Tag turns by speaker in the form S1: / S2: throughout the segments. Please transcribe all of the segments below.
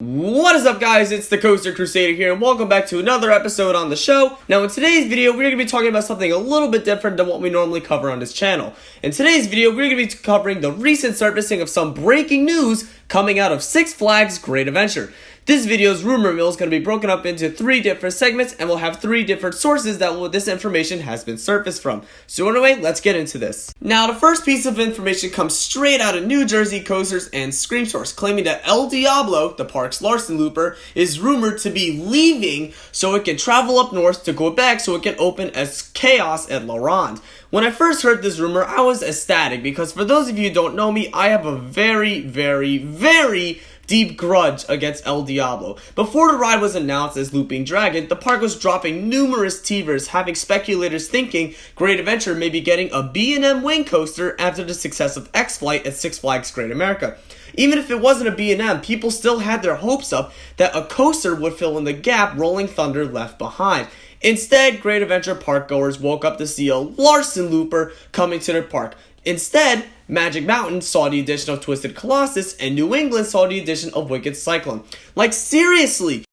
S1: What is up, guys? It's the Coaster Crusader here, and welcome back to another episode on the show. Now, in today's video, we're going to be talking about something a little bit different than what we normally cover on this channel. In today's video, we're going to be covering the recent surfacing of some breaking news coming out of Six Flags Great Adventure. This video's rumor mill is going to be broken up into 3 different segments, and we'll have 3 different sources that this information has been surfaced from. So anyway, let's get into this. Now, the first piece of information comes straight out of New Jersey Coasters and Scream Source, claiming that El Diablo, the park's Larson Looper, is rumored to be leaving so it can travel up north to Quebec so it can open as Chaos at La Ronde. When I first heard this rumor, I was ecstatic because for those of you who don't know me, I have a very deep grudge against El Diablo. Before the ride was announced as Looping Dragon, the park was dropping numerous teasers, having speculators thinking Great Adventure may be getting a B&M wing coaster after the success of X-Flight at Six Flags Great America. Even if it wasn't a B&M, people still had their hopes up that a coaster would fill in the gap Rolling Thunder left behind. Instead, Great Adventure park goers woke up to see a Larson Looper coming to their park. Instead, Magic Mountain saw the addition of Twisted Colossus, and New England saw the addition of Wicked Cyclone. Like, seriously!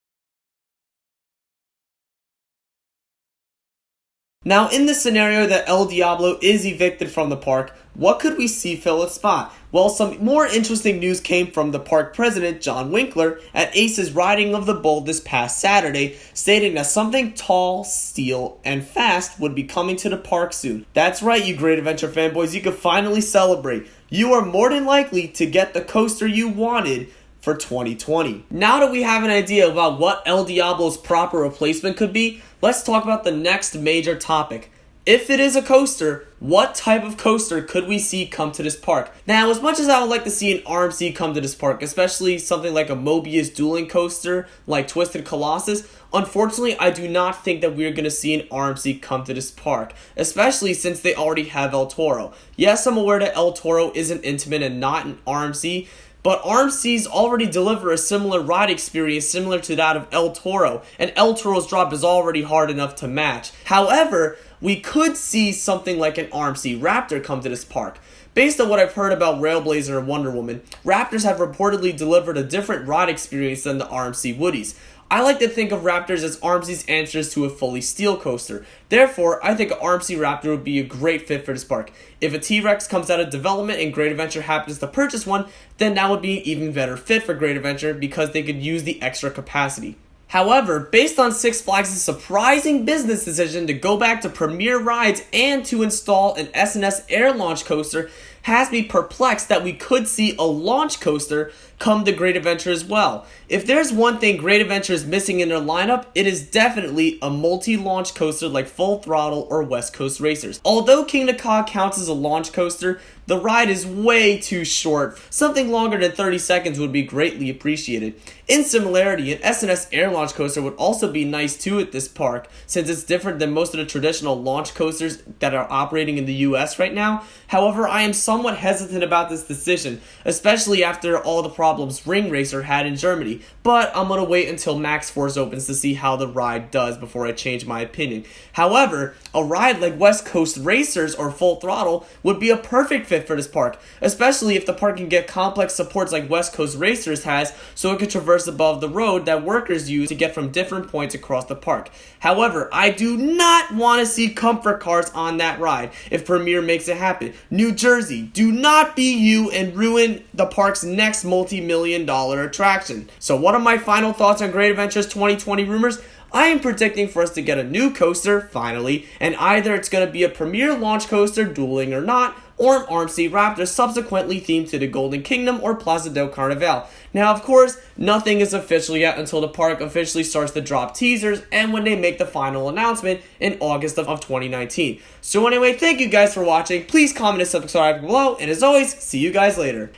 S1: Now, in the scenario that El Diablo is evicted from the park, what could we see fill its spot? Well, some more interesting news came from the park president, John Winkler, at Ace's Riding of the Bull this past Saturday, stating that something tall, steel, and fast would be coming to the park soon. That's right, you Great Adventure fanboys, you can finally celebrate. You are more than likely to get the coaster you wanted for 2020. Now that we have an idea about what El Diablo's proper replacement could be, let's talk about the next major topic. If it is a coaster, what type of coaster could we see come to this park? Now, as much as I would like to see an RMC come to this park, especially something like a Mobius dueling coaster like Twisted Colossus, unfortunately, I do not think that we're going to see an RMC come to this park, especially since they already have El Toro. Yes, I'm aware that El Toro isn't Intamin and not an RMC, but RMCs already deliver a similar ride experience similar to that of El Toro, and El Toro's drop is already hard enough to match. However, we could see something like an RMC Raptor come to this park. Based on what I've heard about Railblazer and Wonder Woman, Raptors have reportedly delivered a different ride experience than the RMC Woodies. I like to think of Raptors as RMC's answers to a fully steel coaster. Therefore, I think an RMC Raptor would be a great fit for this park. If a T-Rex comes out of development and Great Adventure happens to purchase one, then that would be an even better fit for Great Adventure because they could use the extra capacity. However, based on Six Flags' surprising business decision to go back to Premier Rides and to install an S&S Air Launch Coaster, has me perplexed that we could see a launch coaster come to Great Adventure as well. If there's one thing Great Adventure is missing in their lineup, it is definitely a multi-launch coaster like Full Throttle or West Coast Racers. Although King of Kong counts as a launch coaster, the ride is way too short. Something longer than 30 seconds would be greatly appreciated. In similarity, an S&S Air Launch Coaster would also be nice too at this park, since it's different than most of the traditional launch coasters that are operating in the US right now. However, I am somewhat hesitant about this decision, especially after all the problems Ring Racer had in Germany, but I'm going to wait until Max Force opens to see how the ride does before I change my opinion. However, a ride like West Coast Racers or Full Throttle would be a perfect fit for this park, especially if the park can get complex supports like West Coast Racers has so it can traverse above the road that workers use to get from different points across the park. However, I do not want to see comfort cars on that ride if Premier makes it happen. New Jersey, do not be you and ruin the park's next multi-million-dollar attraction. So what are my final thoughts on Great Adventure's 2020 rumors? I am predicting for us to get a new coaster, finally, and either it's going to be a Premier launch coaster, dueling or not, or an RMC Raptor subsequently themed to the Golden Kingdom or Plaza del Carnaval. Now, of course, nothing is official yet until the park officially starts to drop teasers and when they make the final announcement in August of 2019. So anyway, thank you guys for watching. Please comment and subscribe below, and as always, see you guys later.